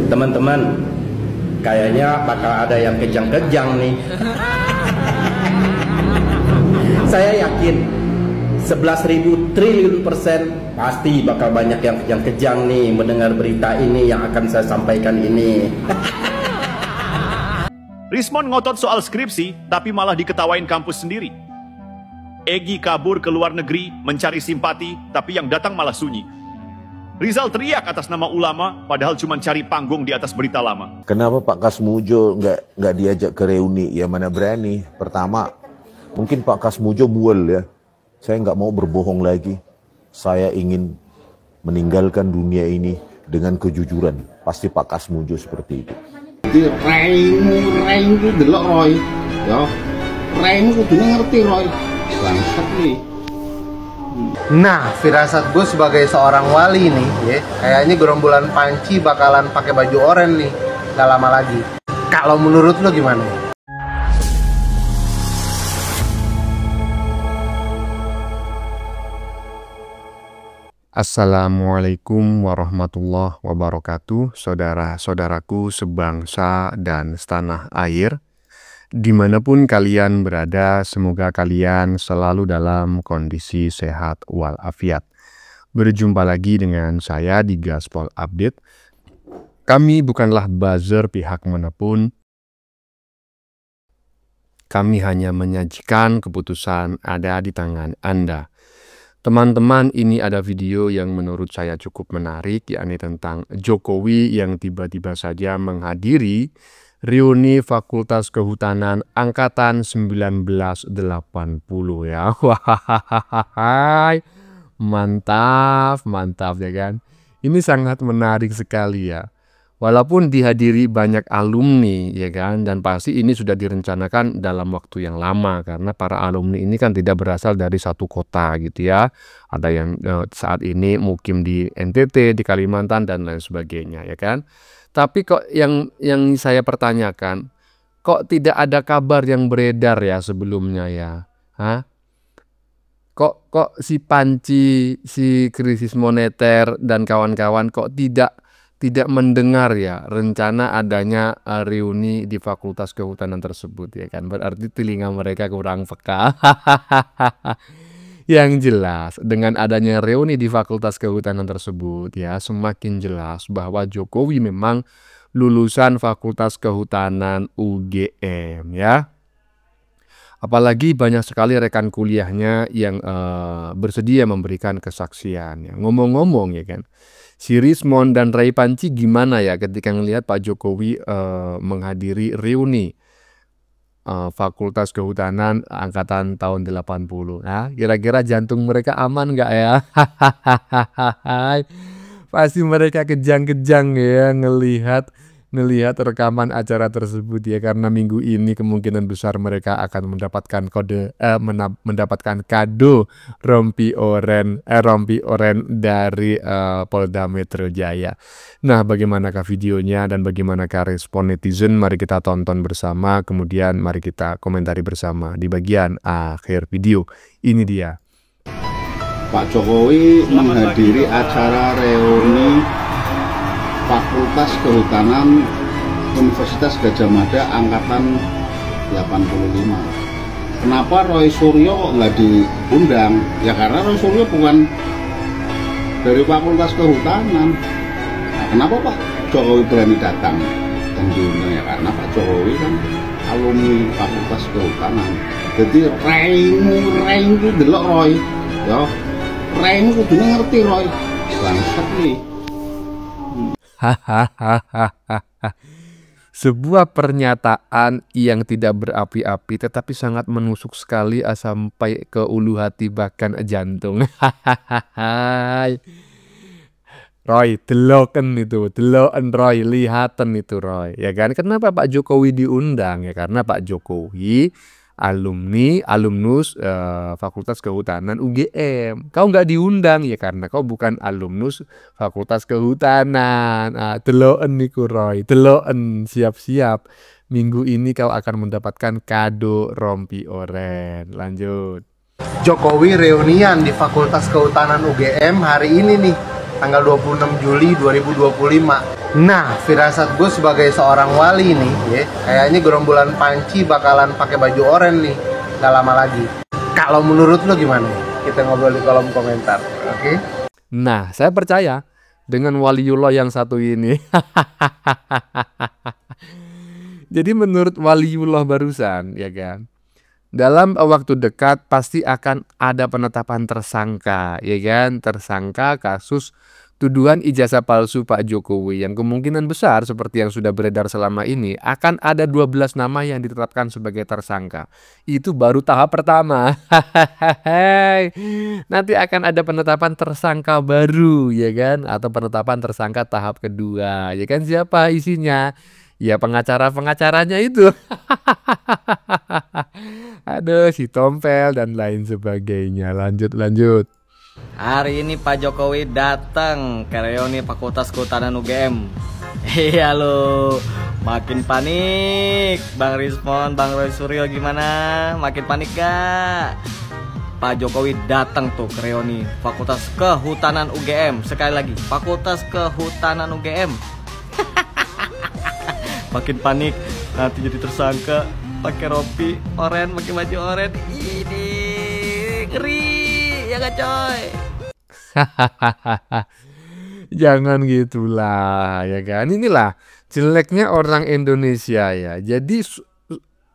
Teman-teman, kayaknya bakal ada yang kejang-kejang nih. Saya yakin 11.000 triliun % pasti bakal banyak yang kejang-kejang nih mendengar berita ini yang akan saya sampaikan ini. Rismon ngotot soal skripsi, tapi malah diketawain kampus sendiri. Egy kabur ke luar negeri mencari simpati, tapi yang datang malah sunyi. Rizal teriak atas nama ulama, padahal cuma cari panggung di atas berita lama. Kenapa Pak Kasmujo nggak diajak ke reuni? Ya mana berani. Pertama, mungkin Pak Kasmujo mual ya. Saya nggak mau berbohong lagi. Saya ingin meninggalkan dunia ini dengan kejujuran. Pasti Pak Kasmujo seperti itu. Jadi raimu delok Roy. Ya, raimu kudunya ngerti Roy. Bangsat nih. Nah, firasat gue sebagai seorang wali nih, ya, kayaknya gerombolan Panci bakalan pakai baju oranye nih, gak lama lagi. Kalau menurut lo gimana? Assalamualaikum warahmatullahi wabarakatuh, saudara-saudaraku sebangsa dan setanah air. Dimanapun kalian berada, semoga kalian selalu dalam kondisi sehat walafiat. Berjumpa lagi dengan saya di Gaspol Update. Kami bukanlah buzzer pihak manapun. Kami hanya menyajikan keputusan ada di tangan Anda. Teman-teman, ini ada video yang menurut saya cukup menarik, yakni tentang Jokowi yang tiba-tiba saja menghadiri reuni Fakultas Kehutanan Angkatan 1980 ya. Wah, mantap ya kan. Ini sangat menarik sekali ya. Walaupun dihadiri banyak alumni ya kan, dan pasti ini sudah direncanakan dalam waktu yang lama karena para alumni ini kan tidak berasal dari satu kota gitu ya. Ada yang saat ini mukim di NTT, di Kalimantan dan lain sebagainya ya kan. Tapi kok yang saya pertanyakan, kok tidak ada kabar yang beredar ya sebelumnya ya? Hah? Kok si Panci, si krisis moneter dan kawan-kawan kok tidak mendengar ya rencana adanya reuni di Fakultas Kehutanan tersebut ya kan? Berarti telinga mereka kurang peka. Yang jelas dengan adanya reuni di Fakultas Kehutanan tersebut ya semakin jelas bahwa Jokowi memang lulusan Fakultas Kehutanan UGM ya. Apalagi banyak sekali rekan kuliahnya yang bersedia memberikan kesaksian ya. Ngomong-ngomong ya kan, si Rismon dan Ray Panci gimana ya ketika ngelihat Pak Jokowi menghadiri reuni Fakultas Kehutanan Angkatan tahun 80. Nah, kira-kira jantung mereka aman nggak ya? Pasti mereka kejang-kejang ya ngelihat rekaman acara tersebut ya, karena minggu ini kemungkinan besar mereka akan mendapatkan kado rompi oren dari Polda Metro Jaya. Nah, bagaimanakah videonya dan bagaimanakah respon netizen? Mari kita tonton bersama, kemudian mari kita komentari bersama di bagian akhir video. Ini dia. Pak Jokowi menghadiri acara reuni Fakultas Kehutanan Universitas Gadjah Mada Angkatan 85. Kenapa Roy Suryo nggak diundang? Ya karena Roy Suryo bukan dari Fakultas Kehutanan. Nah, kenapa Pak Jokowi berani datang dan diundang? Ya karena Pak Jokowi kan alumni Fakultas Kehutanan. Jadi raimu delok Roy. Ya, raimu kudunya ngerti Roy. Bangsat nih. Sebuah pernyataan yang tidak berapi-api tetapi sangat menusuk sekali sampai ke ulu hati bahkan jantung. Roy, deloken Roy, lihatan itu Roy, ya kan? Kenapa Pak Jokowi diundang? Ya karena Pak Jokowi alumnus Fakultas Kehutanan UGM. Kau nggak diundang ya karena kau bukan alumnus Fakultas Kehutanan. Deloken niku Roy, deloken, siap-siap. Minggu ini kau akan mendapatkan kado rompi oren. Lanjut. Jokowi reunian di Fakultas Kehutanan UGM hari ini nih. tanggal 26 Juli 2025. Nah, firasat gue sebagai seorang wali nih, ya, kayaknya gerombolan Panci bakalan pakai baju oranye nih, gak lama lagi. Kalau menurut lo gimana? Kita ngobrol di kolom komentar, oke? Nah, saya percaya dengan waliullah yang satu ini. Jadi menurut waliullah barusan, ya kan, dalam waktu dekat pasti akan ada penetapan tersangka, ya kan, tersangka kasus tuduhan ijazah palsu Pak Jokowi yang kemungkinan besar seperti yang sudah beredar selama ini akan ada 12 nama yang ditetapkan sebagai tersangka. Itu baru tahap pertama. Nanti akan ada penetapan tersangka baru, ya kan, atau penetapan tersangka tahap kedua, ya kan. Siapa isinya? Ya pengacara-pengacaranya itu. Aduh, si Tompel dan lain sebagainya. Lanjut. Hari ini Pak Jokowi datang ke reuni Fakultas Kehutanan UGM. Iya lo, makin panik. Bang Rismon, Bang Roy Suryo gimana? Makin panik gak? Pak Jokowi datang tuh ke reuni Fakultas Kehutanan UGM. Sekali lagi, Fakultas Kehutanan UGM. Makin panik, nanti jadi tersangka pakai rompi oren, pakai baju oren. Ini ngeri. Ya gak coy? Jangan gitulah, ya kan. Inilah jeleknya orang Indonesia ya. Jadi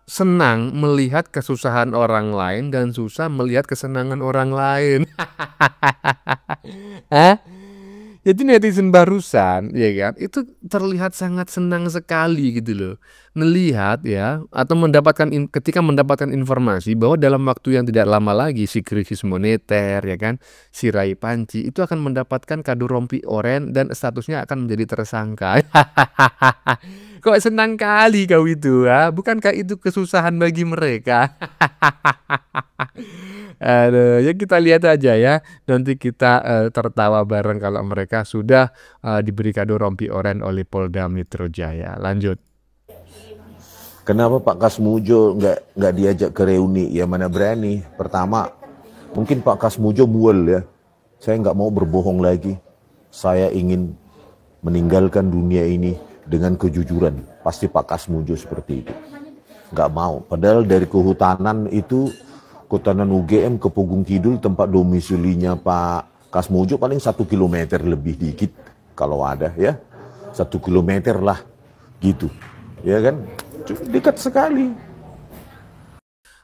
senang melihat kesusahan orang lain dan susah melihat kesenangan orang lain. Jadi netizen barusan, ya kan, itu terlihat sangat senang sekali gitu loh, melihat ya, atau ketika mendapatkan informasi bahwa dalam waktu yang tidak lama lagi si krisis moneter, ya kan, si Rai Panci itu akan mendapatkan kado rompi oren dan statusnya akan menjadi tersangka. Kok senang kali kau itu, ha? Bukankah itu kesusahan bagi mereka? Aduh, ya kita lihat aja ya. Nanti kita tertawa bareng kalau mereka sudah diberi kado rompi oren oleh Polda Metro Jaya. Lanjut. Kenapa Pak Kasmujo nggak diajak ke reuni? Ya mana berani. Pertama, mungkin Pak Kasmujo mual ya. Saya nggak mau berbohong lagi. Saya ingin meninggalkan dunia ini dengan kejujuran. Pasti Pak Kasmujo seperti itu. Nggak mau. Padahal dari kehutanan itu, Kehutanan UGM ke Pugung Kidul, tempat domisilinya Pak Kasmujo paling 1 kilometer lebih dikit kalau ada ya, 1 kilometer lah gitu, ya kan, dekat sekali.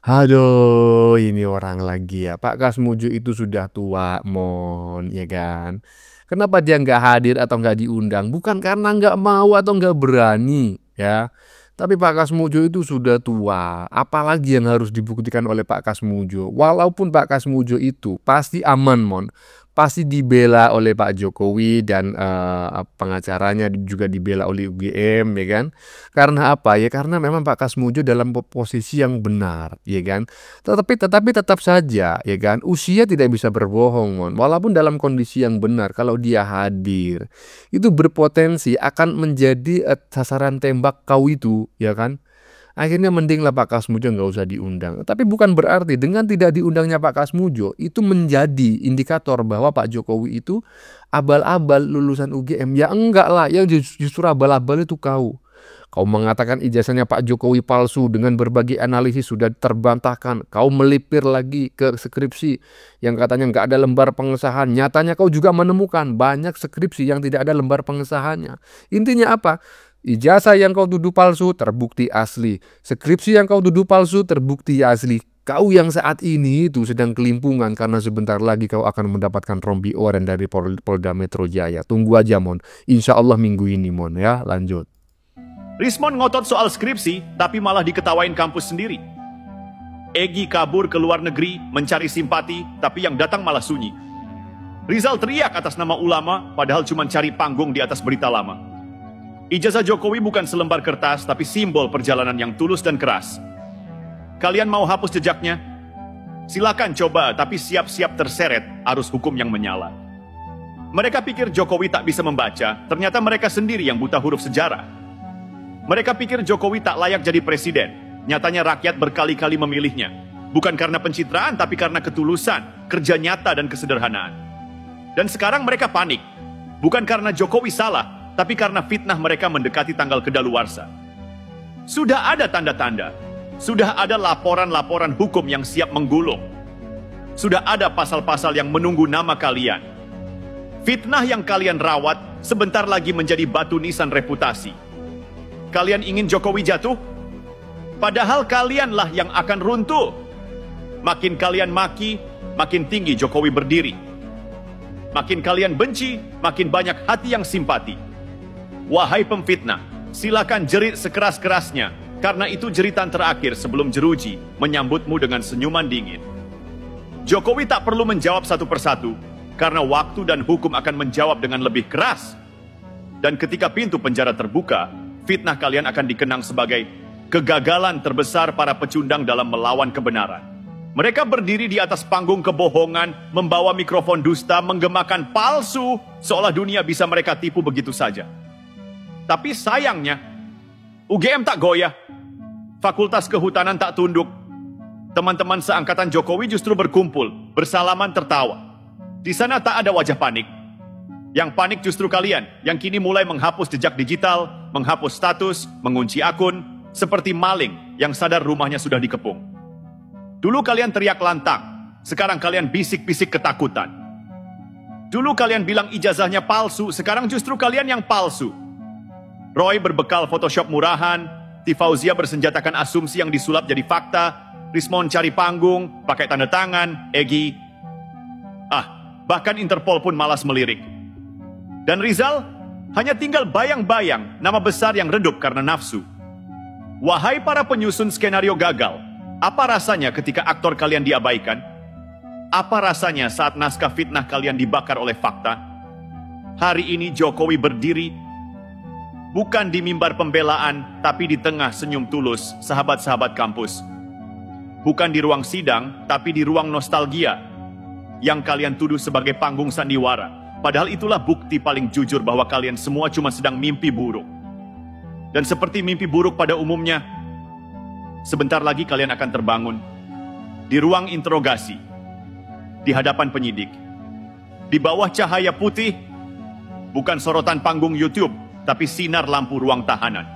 Aduh, ini orang lagi ya. Pak Kasmujo itu sudah tua, mon, ya kan. Kenapa dia nggak hadir atau nggak diundang? Bukan karena nggak mau atau nggak berani, ya. Tapi Pak Kasmujo itu sudah tua, apalagi yang harus dibuktikan oleh Pak Kasmujo. Walaupun Pak Kasmujo itu pasti aman, mon, pasti dibela oleh Pak Jokowi dan pengacaranya juga dibela oleh UGM, ya kan? Karena apa? Ya karena memang Pak Kasmujo dalam posisi yang benar, ya kan? Tetapi tetap saja, ya kan? Usia tidak bisa berbohong, mon. Walaupun dalam kondisi yang benar, kalau dia hadir, itu berpotensi akan menjadi sasaran tembak kau itu, ya kan? Akhirnya mendinglah Pak Kasmujo nggak usah diundang. Tapi bukan berarti dengan tidak diundangnya Pak Kasmujo itu menjadi indikator bahwa Pak Jokowi itu abal-abal lulusan UGM. Ya enggak lah, ya justru abal-abal itu kau. Kau mengatakan ijazahnya Pak Jokowi palsu dengan berbagai analisis sudah terbantahkan. Kau melipir lagi ke skripsi yang katanya nggak ada lembar pengesahan. Nyatanya kau juga menemukan banyak skripsi yang tidak ada lembar pengesahannya. Intinya apa? Ijazah yang kau tuduh palsu terbukti asli. Skripsi yang kau tuduh palsu terbukti asli. Kau yang saat ini itu sedang kelimpungan karena sebentar lagi kau akan mendapatkan rompi oren dari Polda Metro Jaya. Tunggu aja, mon. Insya Allah minggu ini, mon, ya. Lanjut. Rismon ngotot soal skripsi, tapi malah diketawain kampus sendiri. Egy kabur ke luar negeri mencari simpati, tapi yang datang malah sunyi. Rizal teriak atas nama ulama, padahal cuma cari panggung di atas berita lama. Ijazah Jokowi bukan selembar kertas, tapi simbol perjalanan yang tulus dan keras. Kalian mau hapus jejaknya? Silakan coba, tapi siap-siap terseret arus hukum yang menyala. Mereka pikir Jokowi tak bisa membaca, ternyata mereka sendiri yang buta huruf sejarah. Mereka pikir Jokowi tak layak jadi presiden, nyatanya rakyat berkali-kali memilihnya. Bukan karena pencitraan, tapi karena ketulusan, kerja nyata dan kesederhanaan. Dan sekarang mereka panik. Bukan karena Jokowi salah, tapi karena fitnah mereka mendekati tanggal kedaluarsa. Sudah ada tanda-tanda, sudah ada laporan-laporan hukum yang siap menggulung. Sudah ada pasal-pasal yang menunggu nama kalian. Fitnah yang kalian rawat sebentar lagi menjadi batu nisan reputasi. Kalian ingin Jokowi jatuh? Padahal kalianlah yang akan runtuh. Makin kalian maki, makin tinggi Jokowi berdiri. Makin kalian benci, makin banyak hati yang simpati. Wahai pemfitnah, silakan jerit sekeras-kerasnya, karena itu jeritan terakhir sebelum jeruji menyambutmu dengan senyuman dingin. Jokowi tak perlu menjawab satu persatu, karena waktu dan hukum akan menjawab dengan lebih keras. Dan ketika pintu penjara terbuka, fitnah kalian akan dikenang sebagai kegagalan terbesar para pecundang dalam melawan kebenaran. Mereka berdiri di atas panggung kebohongan, membawa mikrofon dusta, menggemakan palsu, seolah dunia bisa mereka tipu begitu saja. Tapi sayangnya, UGM tak goyah, Fakultas Kehutanan tak tunduk. Teman-teman seangkatan Jokowi justru berkumpul, bersalaman tertawa. Di sana tak ada wajah panik. Yang panik justru kalian, yang kini mulai menghapus jejak digital, menghapus status, mengunci akun, seperti maling yang sadar rumahnya sudah dikepung. Dulu kalian teriak lantang, sekarang kalian bisik-bisik ketakutan. Dulu kalian bilang ijazahnya palsu, sekarang justru kalian yang palsu. Roy berbekal Photoshop murahan, Tifauzia bersenjatakan asumsi yang disulap jadi fakta, Rismon cari panggung, pakai tanda tangan, Egy. Bahkan Interpol pun malas melirik. Dan Rizal hanya tinggal bayang-bayang nama besar yang redup karena nafsu. Wahai para penyusun skenario gagal, apa rasanya ketika aktor kalian diabaikan? Apa rasanya saat naskah fitnah kalian dibakar oleh fakta? Hari ini Jokowi berdiri, bukan di mimbar pembelaan, tapi di tengah senyum tulus sahabat-sahabat kampus. Bukan di ruang sidang, tapi di ruang nostalgia, yang kalian tuduh sebagai panggung sandiwara. Padahal itulah bukti paling jujur bahwa kalian semua cuma sedang mimpi buruk. Dan seperti mimpi buruk pada umumnya, sebentar lagi kalian akan terbangun di ruang interogasi, di hadapan penyidik, di bawah cahaya putih, bukan sorotan panggung YouTube, tapi sinar lampu ruang tahanan.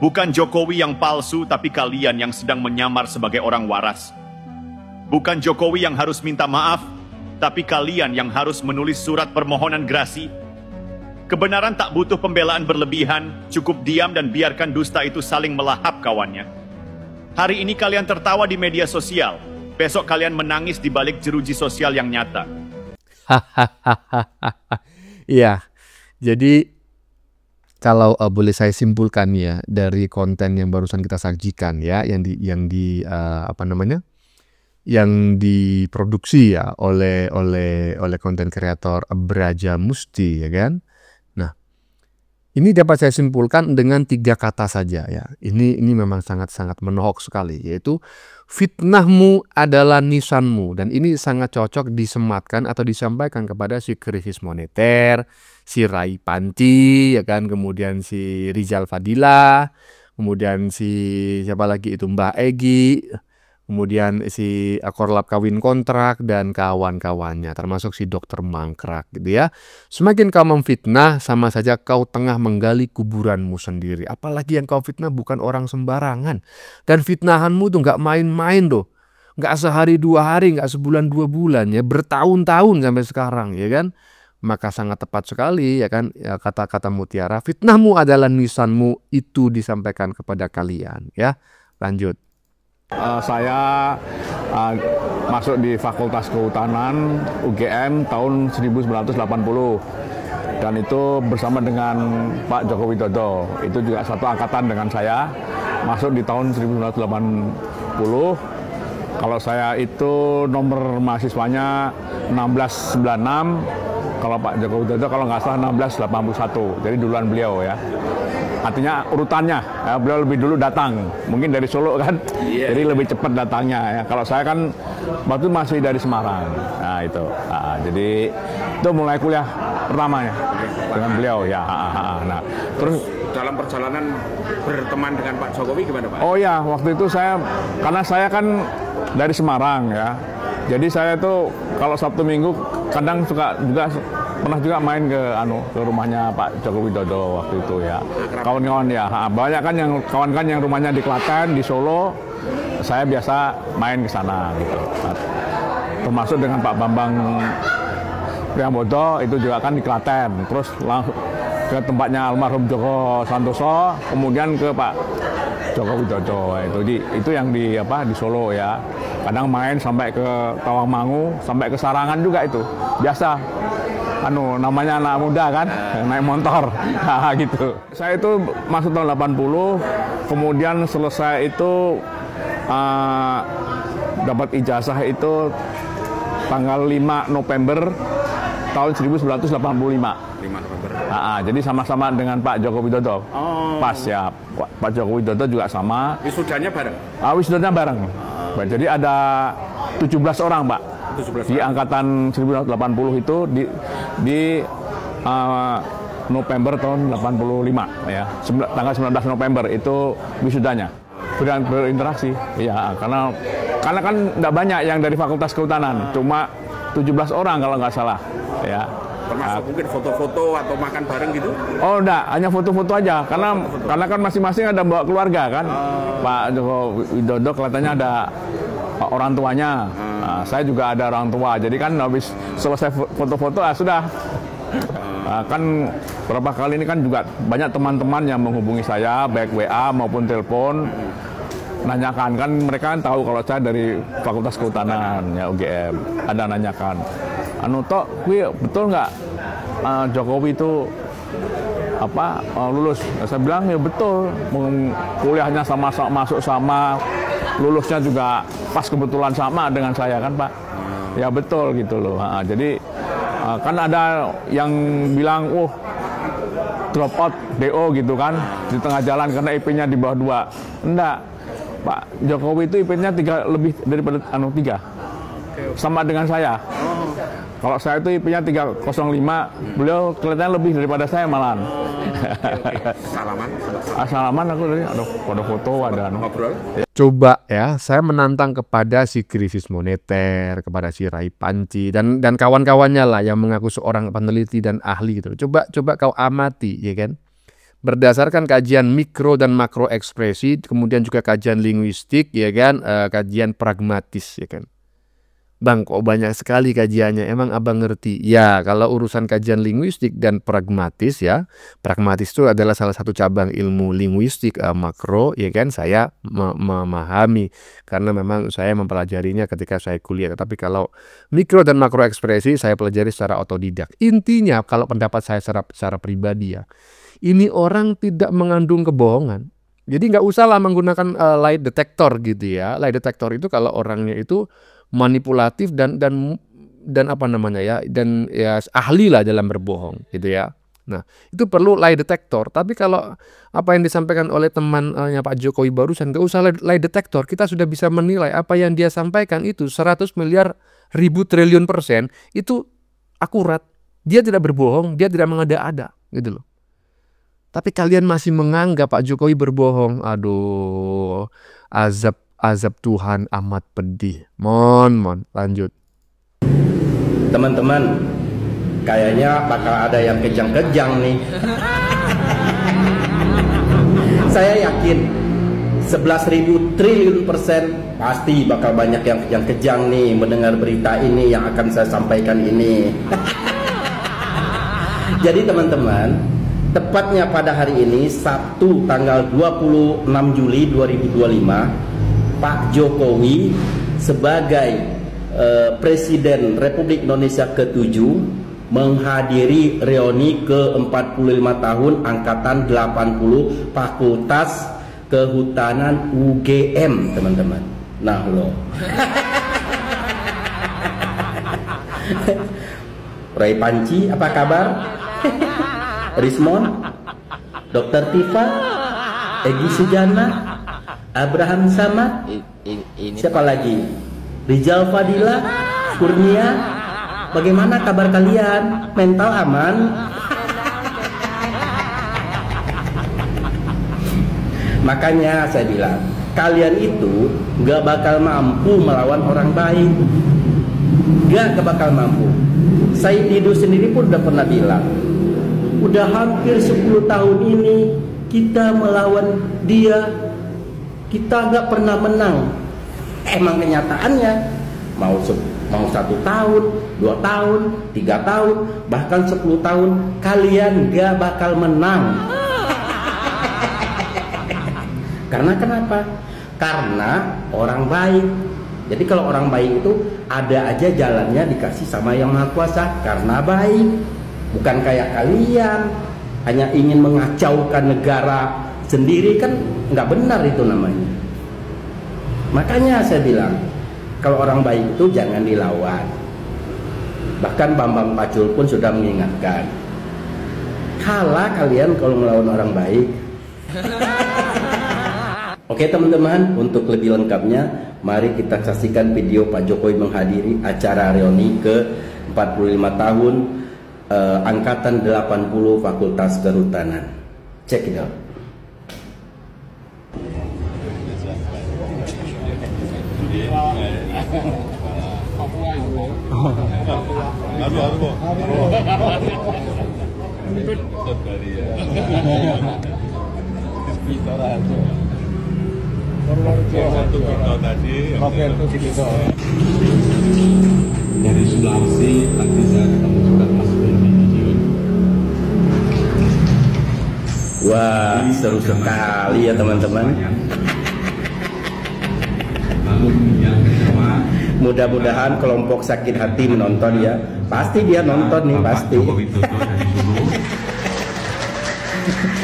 Bukan Jokowi yang palsu, tapi kalian yang sedang menyamar sebagai orang waras. Bukan Jokowi yang harus minta maaf, tapi kalian yang harus menulis surat permohonan grasi. Kebenaran tak butuh pembelaan berlebihan, cukup diam dan biarkan dusta itu saling melahap kawannya. Hari ini kalian tertawa di media sosial, besok kalian menangis di balik jeruji sosial yang nyata. Iya, jadi kalau boleh saya simpulkan ya dari konten yang barusan kita sajikan ya, yang diproduksi ya oleh konten kreator Braja Musti, ya kan. Nah, ini dapat saya simpulkan dengan 3 kata saja ya. Ini memang sangat-sangat menohok sekali, yaitu fitnahmu adalah nisanmu. Dan ini sangat cocok disematkan atau disampaikan kepada si krisis moneter, si Rai Panci, ya kan, kemudian si Rizal Fadila, kemudian si siapa lagi itu Mbak Egy, kemudian si Korlap kawin kontrak dan kawan-kawannya, termasuk si Dokter Mangkrak gitu ya. Semakin kau memfitnah, sama saja kau tengah menggali kuburanmu sendiri. Apalagi yang kau fitnah bukan orang sembarangan. Dan fitnahanmu tuh nggak main-main loh. Nggak sehari 2 hari, nggak sebulan 2 bulan ya, bertahun-tahun sampai sekarang ya kan. Maka sangat tepat sekali ya kan ya, kata-kata Mutiara, fitnahmu adalah nisanmu, itu disampaikan kepada kalian ya. Lanjut. Saya masuk di Fakultas Kehutanan UGM tahun 1980 dan itu bersama dengan Pak Joko Widodo. Itu juga satu angkatan dengan saya, masuk di tahun 1980. Kalau saya itu nomor mahasiswanya 1696, kalau Pak Joko Widodo kalau nggak salah 1681, jadi duluan beliau ya. Artinya urutannya, ya, beliau lebih dulu datang, mungkin dari Solo kan, jadi lebih cepat datangnya. Ya. Kalau saya kan waktu masih dari Semarang, nah itu. Jadi itu mulai kuliah pertamanya dengan beliau ya. Nah, terus dalam perjalanan berteman dengan Pak Jokowi gimana Pak? Oh ya, waktu itu karena saya kan dari Semarang ya, jadi saya tuh kalau Sabtu Minggu kadang suka juga pernah juga main ke rumahnya Pak Joko Widodo waktu itu ya. Kawan-kawan ya, banyak kan yang rumahnya di Klaten, di Solo. Saya biasa main ke sana gitu. Termasuk dengan Pak Bambang Priambodo itu juga kan di Klaten. Terus langsung ke tempatnya almarhum Joko Santoso, kemudian ke Pak Joko Widodo. Itu yang di Solo ya. Kadang main sampai ke Tawangmangu, sampai ke Sarangan juga itu. Biasa. Namanya anak muda kan, naik motor. Gitu. Saya itu masuk tahun 80, kemudian selesai itu dapat ijazah itu tanggal 5 November tahun 1985. 5 November. Jadi sama-sama dengan Pak Joko Widodo. Pas ya, Pak Joko Widodo juga sama. Wisudanya bareng? Wisudanya bareng. Jadi ada 17 orang, Pak. 17 di angkatan 1980 itu di November tahun 85 ya. Tanggal 19 November itu wisudanya. Berinteraksi. Ya, karena kan enggak banyak yang dari Fakultas Kehutanan, cuma 17 orang kalau nggak salah ya. Termasuk mungkin foto-foto atau makan bareng gitu? Oh enggak, hanya foto-foto aja karena kan masing-masing ada bawa keluarga kan. Pak Joko Widodo kelihatannya ada orang tuanya. Saya juga ada orang tua. Jadi kan habis selesai foto-foto sudah. Kan beberapa kali ini kan juga banyak teman-teman yang menghubungi saya baik WA maupun telepon. Nanyakan kan mereka kan tahu kalau saya dari Fakultas Kehutanan ya UGM. Ada nanyakan, Tok, betul nggak Jokowi itu lulus? Saya bilang ya betul, kuliahnya sama-sama masuk sama, lulusnya juga pas kebetulan sama dengan saya kan Pak. Ya betul gitu loh. Jadi kan ada yang bilang, drop out DO gitu kan di tengah jalan karena IP-nya di bawah 2. Enggak. Pak Jokowi itu IP-nya 3 lebih daripada 3. Sama dengan saya. Kalau saya itu IP-nya 305, beliau kelihatannya lebih daripada saya malahan. Salaman aku tadi ada foto, ada ngobrol. Coba ya, saya menantang kepada si krisis moneter, kepada si Rai Panci dan kawan-kawannya lah yang mengaku seorang peneliti dan ahli gitu. Coba kau amati ya kan. Berdasarkan kajian mikro dan makro ekspresi, kemudian juga kajian linguistik, ya kan, kajian pragmatis, ya kan. Bang, kok banyak sekali kajiannya, emang abang ngerti? Ya, kalau urusan kajian linguistik dan pragmatis ya, pragmatis itu adalah salah satu cabang ilmu linguistik makro, ya kan, saya memahami, karena memang saya mempelajarinya ketika saya kuliah. Tapi kalau mikro dan makro ekspresi, saya pelajari secara otodidak. Intinya, kalau pendapat saya secara pribadi ya, ini orang tidak mengandung kebohongan. Jadi nggak usah lah menggunakan lie detector gitu ya. Lie detector itu kalau orangnya itu manipulatif dan apa namanya ya, dan ya ahli lah dalam berbohong gitu ya. Nah, itu perlu lie detector. Tapi kalau apa yang disampaikan oleh temannya Pak Jokowi barusan, nggak usah lie detector. Kita sudah bisa menilai apa yang dia sampaikan itu 100 miliar ribu triliun % itu akurat. Dia tidak berbohong, dia tidak mengada-ada gitu loh. Tapi kalian masih menganggap Pak Jokowi berbohong. Aduh, azab Tuhan amat pedih. Mon, lanjut. Teman-teman, kayaknya bakal ada yang kejang-kejang nih. Saya yakin 11.000 triliun % pasti bakal banyak yang kejang-kejang nih mendengar berita ini yang akan saya sampaikan ini. Jadi teman-teman, tepatnya pada hari ini, Sabtu tanggal 26 Juli 2025, Pak Jokowi sebagai Presiden Republik Indonesia ke-7 menghadiri reuni ke-45 tahun Angkatan 80 Fakultas Kehutanan UGM, teman-teman. Nah loh. Rai Panci, apa kabar? Rismon, Dr. Tifa, Egy Sujana, Abraham Samad, siapa lagi? Rizal Fadila, Kurnia. Bagaimana kabar kalian? Mental aman? Makanya saya bilang, kalian itu gak bakal mampu melawan orang baik. Gak bakal mampu. Said Didu sendiri pun udah pernah bilang, udah hampir 10 tahun ini kita melawan dia, kita nggak pernah menang. Emang kenyataannya mau 1 tahun, 2 tahun, 3 tahun, bahkan 10 tahun kalian nggak bakal menang. Karena kenapa? Karena orang baik. Jadi kalau orang baik itu ada aja jalannya dikasih sama Yang Maha Kuasa karena baik. Bukan kayak kalian hanya ingin mengacaukan negara sendiri, kan nggak benar itu namanya. Makanya saya bilang kalau orang baik itu jangan dilawan. Bahkan Bambang Pacul pun sudah mengingatkan, kalah kalian kalau melawan orang baik. Oke teman-teman, untuk lebih lengkapnya mari kita saksikan video Pak Jokowi menghadiri acara reuni ke 45 tahun Angkatan 80 Fakultas Kehutanan. Check it out. Dari Sulawesi tadi saya ketemu juga Mas Benny. Wah, seru sekali ya teman-teman. Mudah-mudahan kelompok sakit hati menonton ya. Pasti dia nonton nih, pasti.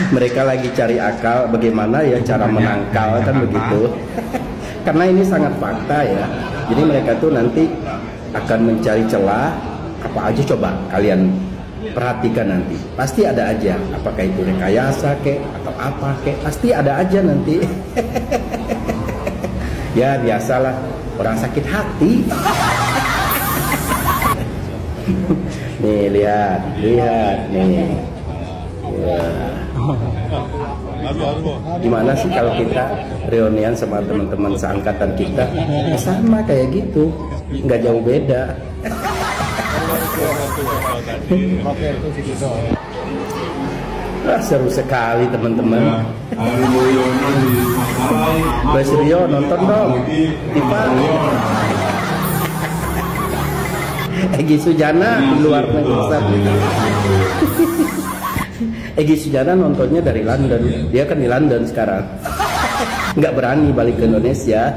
Mereka lagi cari akal bagaimana ya cara menangkal, kan begitu. Karena ini sangat fakta ya. Jadi mereka tuh nanti akan mencari celah apa aja, coba kalian perhatikan nanti. Pasti ada aja, apakah itu rekayasa kek atau apa kek, pasti ada aja nanti. Ya biasalah orang sakit hati. Nih lihat nih. Gimana sih kalau kita reunian sama teman-teman seangkatan kita? Sama kayak gitu, nggak jauh beda. Wah, seru sekali teman-teman. Mas Rio nonton dong, Tifa. Egy Sujana di luar negeri. Egy Sujana nontonnya dari London. Dia kan di London sekarang. Nggak berani balik ke Indonesia.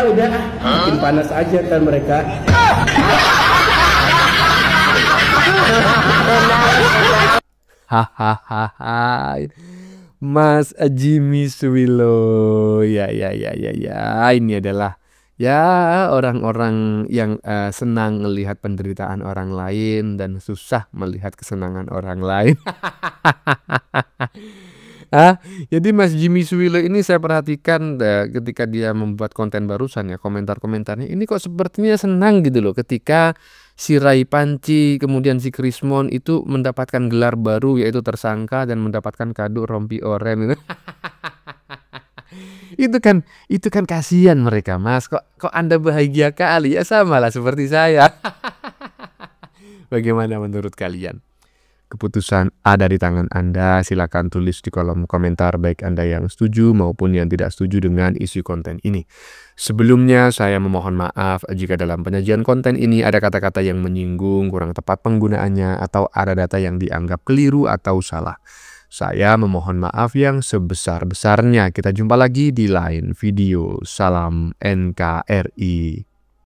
Udah, bikin panas aja kan mereka. Hahaha, Mas Jimmy Suwilo, ya, ini adalah ya orang-orang yang senang melihat penderitaan orang lain dan susah melihat kesenangan orang lain. Jadi Mas Jimmy Suwilo ini saya perhatikan ketika dia membuat konten barusan ya, komentar-komentarnya ini kok sepertinya senang gitu loh ketika si Rai Panci kemudian si Krismon itu mendapatkan gelar baru yaitu tersangka dan mendapatkan kado rompi oren. Itu kan kasihan mereka, Mas. Kok Anda bahagia kali? Ya samalah seperti saya. Bagaimana menurut kalian? Keputusan ada di tangan Anda. Silakan tulis di kolom komentar baik Anda yang setuju maupun yang tidak setuju dengan isi konten ini. Sebelumnya saya memohon maaf jika dalam penyajian konten ini ada kata-kata yang menyinggung, kurang tepat penggunaannya, atau ada data yang dianggap keliru atau salah. Saya memohon maaf yang sebesar-besarnya. Kita jumpa lagi di lain video. Salam NKRI.